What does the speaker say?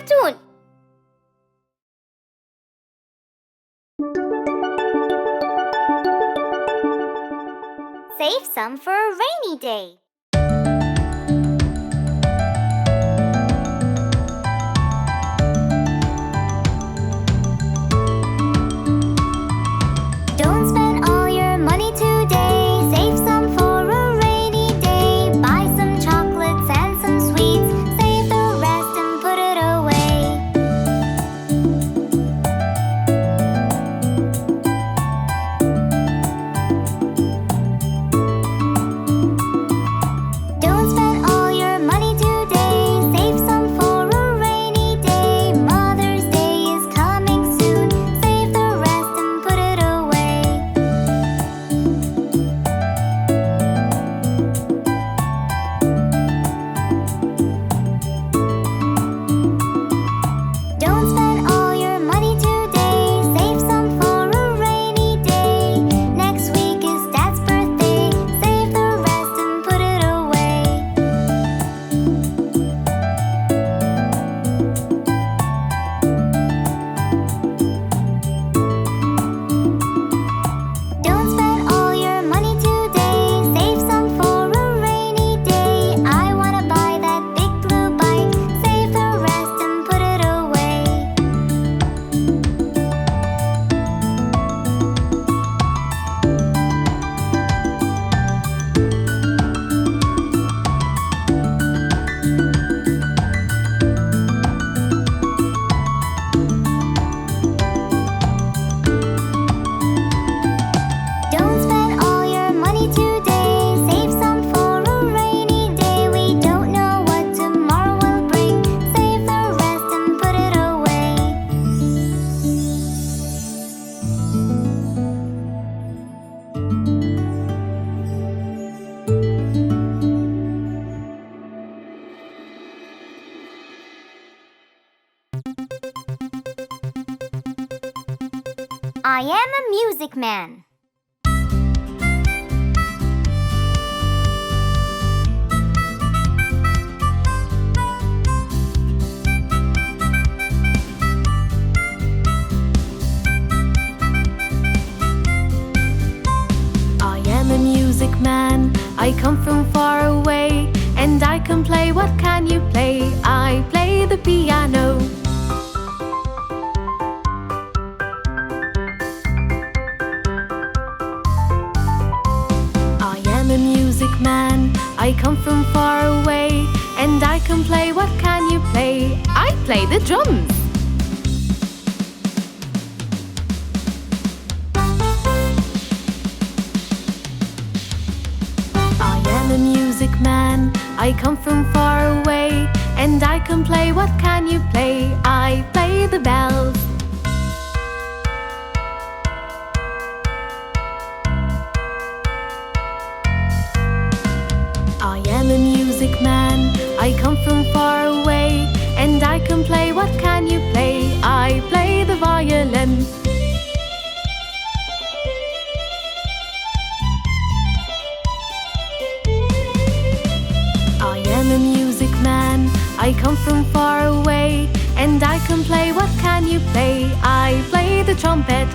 cartoon. Save some for a rainy day. Don't spend all your money today. Save some for a rainy day. Buy some chocolates and some sweets. Save the rest and put it away. Don't spend all your money today. Save some for a rainy day. Mother's Day is coming soon. Save the rest and put it away. Don't spend all your money today. Save some for a rainy day. Next week is Dad's birthday. Save the rest and put it away. Don't spend all your money today. Save some for a rainy day. I wanna buy that big blue bike. Save the rest and put it away. Don't spend all your money today. Save some for a rainy day. We don't know what tomorrow will bring. Save the rest and put it away. I am a music man. I am a music man. I come from far away, and I can play. What can you play? I play the piano. I am a music man. I come from far away, and I can play. What can you play? I play the drums. I am a music man. I come from far away, and I can play. What can you play? I play the bells. I am a music man. I come from far away, and I can play. What can you play? I play the violin. I am a music man. I come from far away, and I can play. What can you play? I play the trumpet.